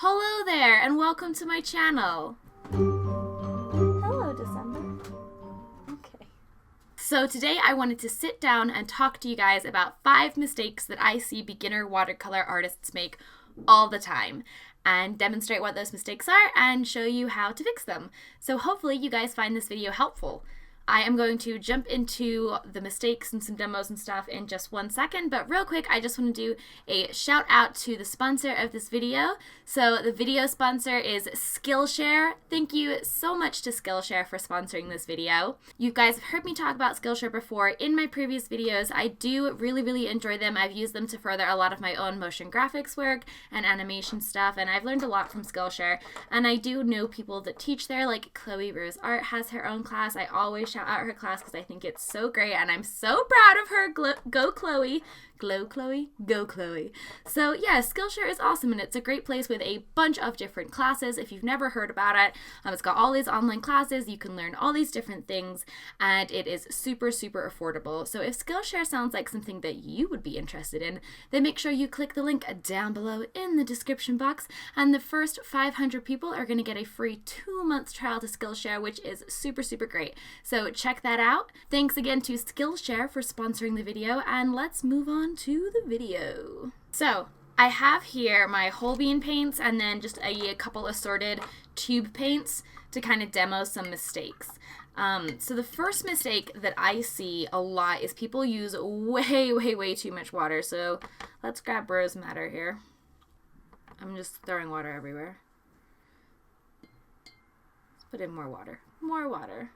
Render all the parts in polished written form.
Hello there, and welcome to my channel. Hello, December. Okay. So today I wanted to sit down and talk to you guys about 5 mistakes that I see beginner watercolor artists make all the time, and demonstrate what those mistakes are and show you how to fix them. So hopefully you guys find this video helpful. I am going to jump into the mistakes and some demos and stuff in just 1 second, but real quick, I just want to do a shout out to the sponsor of this video. So the video sponsor is Skillshare. Thank you so much to Skillshare for sponsoring this video. You guys have heard me talk about Skillshare before in my previous videos. I do really enjoy them. I've used them to further a lot of my own motion graphics work and animation stuff, and I've learned a lot from Skillshare. And I do know people that teach there, like Chloe Rose Art has her own class. I always shout out her class because I think it's so great, and I'm so proud of her. Go Chloe. Glow Chloe? Go Chloe. So yeah, Skillshare is awesome, and it's a great place with a bunch of different classes. If you've never heard about it, it's got all these online classes. You can learn all these different things, and it is super affordable. So if Skillshare sounds like something that you would be interested in, then make sure you click the link down below in the description box, and the first 500 people are going to get a free 2-month trial to Skillshare, which is super great. So check that out. Thanks again to Skillshare for sponsoring the video, and let's move on to the video. So I have here my whole bean paints and then just a couple assorted tube paints to kind of demo some mistakes. So the first mistake that I see a lot is people use way too much water. So let's grab rose madder here. I'm just throwing water everywhere. Let's put in more water. More water.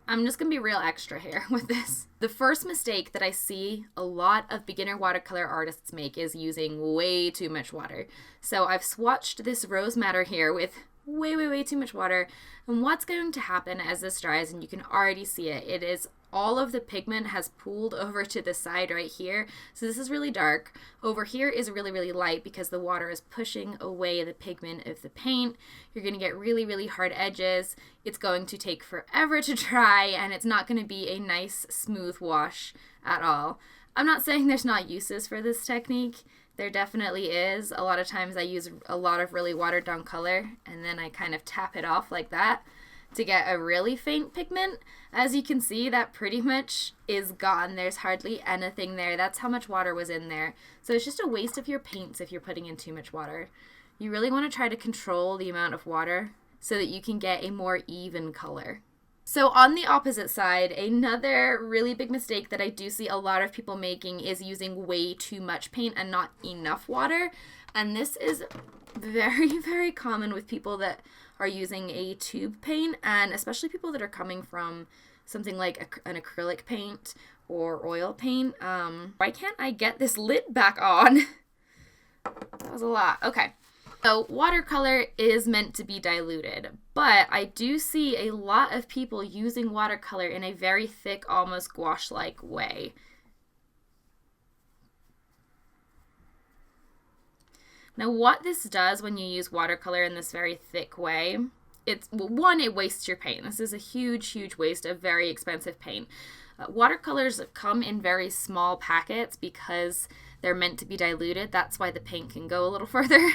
I'm just going to be real extra here with this. The first mistake that I see a lot of beginner watercolor artists make is using way too much water. So I've swatched this rose madder here with way too much water. And what's going to happen as this dries, and you can already see it, it is all of the pigment has pooled over to the side right here. So this is really dark. Over here is really light because the water is pushing away the pigment of the paint. You're going to get really hard edges. It's going to take forever to dry, and it's not going to be a nice smooth wash at all. I'm not saying there's not uses for this technique. There definitely is. A lot of times I use a lot of really watered down color, and then I kind of tap it off like that to get a really faint pigment. As you can see, that pretty much is gone. There's hardly anything there. That's how much water was in there. So it's just a waste of your paints if you're putting in too much water. You really want to try to control the amount of water so that you can get a more even color. So on the opposite side, another really big mistake that I do see a lot of people making is using way too much paint and not enough water. And this is very common with people that are using a tube paint, and especially people that are coming from something like an acrylic paint or oil paint. Why can't I get this lid back on? That was a lot. Okay. So watercolor is meant to be diluted, but I do see a lot of people using watercolor in a very thick, almost gouache-like way. Now what this does when you use watercolor in this very thick way, it's, well, one, it wastes your paint. This is a huge waste of very expensive paint. Watercolors come in very small packets because they're meant to be diluted. That's why the paint can go a little further.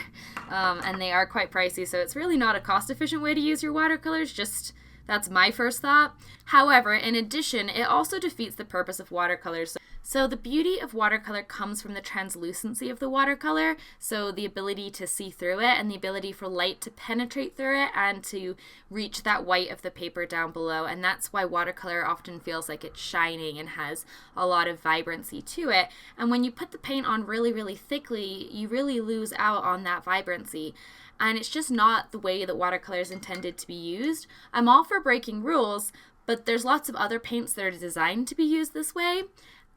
And they are quite pricey, so it's really not a cost-efficient way to use your watercolors, just that's my first thought. However, in addition, it also defeats the purpose of watercolors. So the beauty of watercolor comes from the translucency of the watercolor, so the ability to see through it and the ability for light to penetrate through it and to reach that white of the paper down below. And that's why watercolor often feels like it's shining and has a lot of vibrancy to it. And when you put the paint on really thickly, you really lose out on that vibrancy. And it's just not the way that watercolor is intended to be used. I'm all for breaking rules, but there's lots of other paints that are designed to be used this way,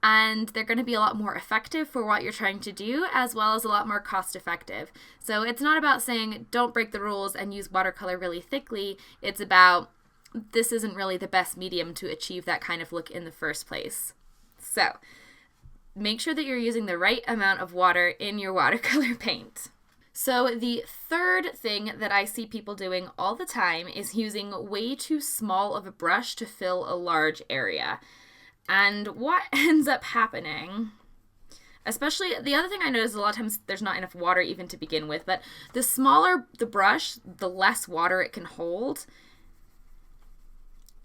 and they're going to be a lot more effective for what you're trying to do, as well as a lot more cost effective. So it's not about saying don't break the rules and use watercolor really thickly. It's about this isn't really the best medium to achieve that kind of look in the first place. So make sure that you're using the right amount of water in your watercolor paint. So the third thing that I see people doing all the time is using way too small of a brush to fill a large area. And what ends up happening, Especially, the other thing I notice is a lot of times there's not enough water even to begin with, but the smaller the brush, the less water it can hold.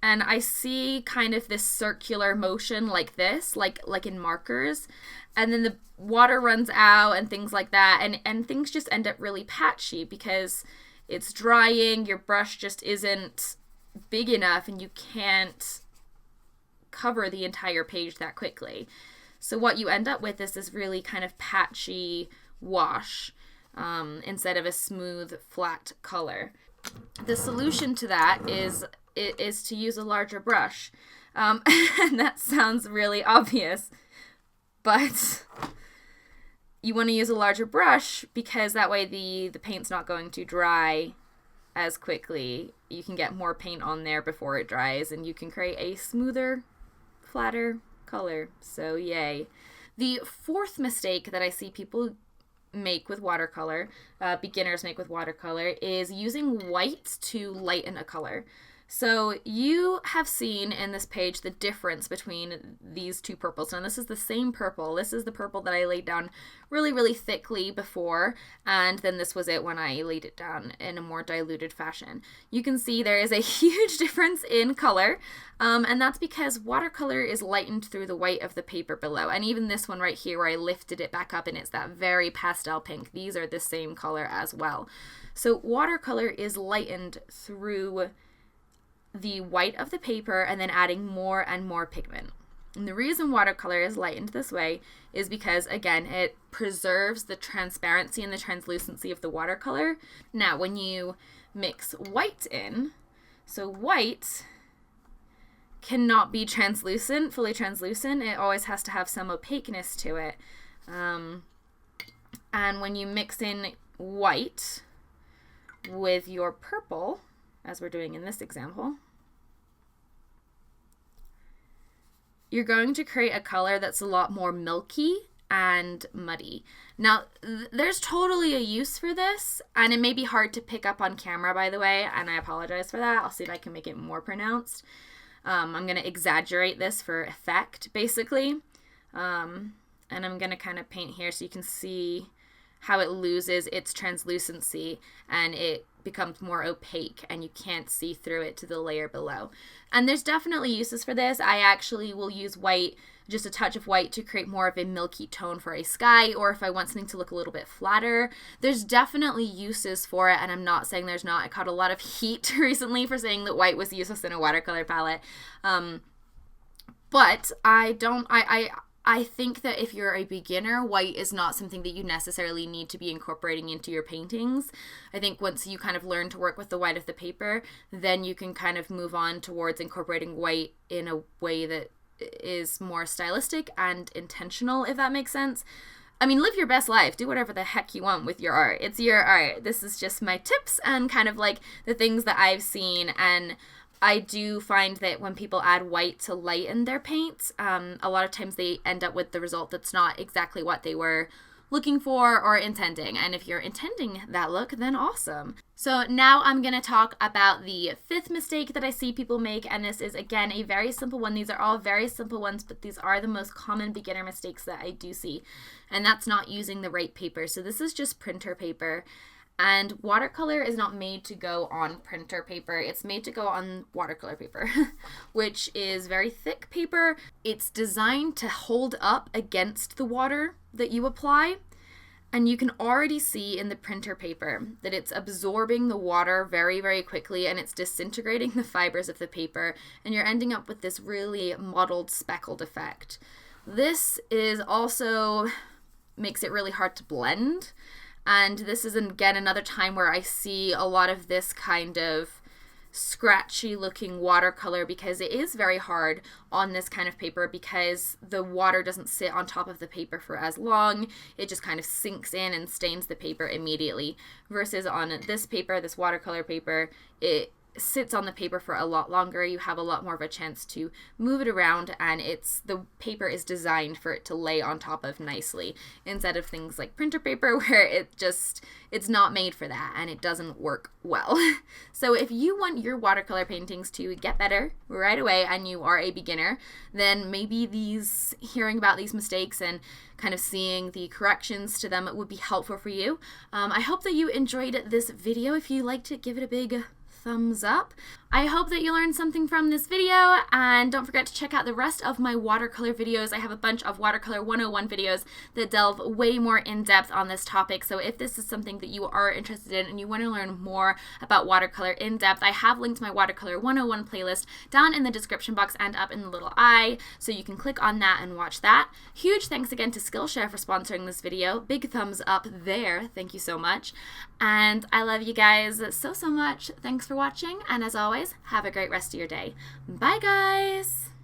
And I see kind of this circular motion like this, like in markers. And then the water runs out and things like that. And things just end up really patchy because it's drying. Your brush just isn't big enough and you can't cover the entire page that quickly. So what you end up with is this really kind of patchy wash instead of a smooth, flat color. The solution to that is to use a larger brush. And that sounds really obvious, but you want to use a larger brush because that way the paint's not going to dry as quickly. You can get more paint on there before it dries and you can create a smoother, flatter color. So yay. The fourth mistake that I see people make with watercolor, beginners make with watercolor, is using white to lighten a color. So you have seen in this page the difference between these two purples. Now this is the same purple. This is the purple that I laid down really, really thickly before, and then this was it when I laid it down in a more diluted fashion. You can see there is a huge difference in color, and that's because watercolor is lightened through the white of the paper below. And even this one right here where I lifted it back up and it's that very pastel pink, these are the same color as well. So watercolor is lightened through the white of the paper and then adding more and more pigment. And the reason watercolor is lightened this way is because, again, it preserves the transparency and the translucency of the watercolor. Now, when you mix white in, so white cannot be translucent, fully translucent. It always has to have some opaqueness to it. And when you mix in white with your purple, as we're doing in this example, you're going to create a color that's a lot more milky and muddy. Now, there's totally a use for this, and it may be hard to pick up on camera, by the way, and I apologize for that. I'll see if I can make it more pronounced. I'm going to exaggerate this for effect, basically. And I'm going to kind of paint here so you can see how it loses its translucency and it becomes more opaque and you can't see through it to the layer below. And there's definitely uses for this. I actually will use white, just a touch of white, to create more of a milky tone for a sky, or if I want something to look a little bit flatter. There's definitely uses for it, and I'm not saying there's not. I caught a lot of heat recently for saying that white was useless in a watercolor palette. But I think that if you're a beginner, white is not something that you necessarily need to be incorporating into your paintings. I think once you kind of learn to work with the white of the paper, then you can kind of move on towards incorporating white in a way that is more stylistic and intentional, if that makes sense. I mean, live your best life. Do whatever the heck you want with your art. It's your art. This is just my tips and kind of like the things that I've seen. And I do find that when people add white to lighten their paints, a lot of times they end up with the result that's not exactly what they were looking for or intending. And if you're intending that look, then awesome. So now I'm going to talk about the fifth mistake that I see people make, and this is, again, a very simple one. These are all very simple ones, but these are the most common beginner mistakes that I do see, and that's not using the right paper. So this is just printer paper. And watercolor is not made to go on printer paper. It's made to go on watercolor paper, which is very thick paper. It's designed to hold up against the water that you apply. And you can already see in the printer paper that it's absorbing the water very, very quickly, and it's disintegrating the fibers of the paper. And you're ending up with this really mottled, speckled effect. This is also makes it really hard to blend. And this is, again, another time where I see a lot of this kind of scratchy looking watercolor, because it is very hard on this kind of paper because the water doesn't sit on top of the paper for as long. It just kind of sinks in and stains the paper immediately. Versus on this paper, this watercolor paper, it sits on the paper for a lot longer. You have a lot more of a chance to move it around, and the paper is designed for it to lay on top of nicely, instead of things like printer paper where it's not made for that and it doesn't work well. So if you want your watercolor paintings to get better right away and you are a beginner, then maybe hearing about these mistakes and kind of seeing the corrections to them would be helpful for you. I hope that you enjoyed this video. If you liked it, give it a big thumbs up. I hope that you learned something from this video, and don't forget to check out the rest of my watercolor videos. I have a bunch of Watercolor 101 videos that delve way more in depth on this topic, so if this is something that you are interested in and you want to learn more about watercolor in depth, I have linked my Watercolor 101 playlist down in the description box and up in the little eye, so you can click on that and watch that. Huge thanks again to Skillshare for sponsoring this video. Big thumbs up there. Thank you so much. And I love you guys so much. Thanks for watching, and as always, have a great rest of your day. Bye, guys!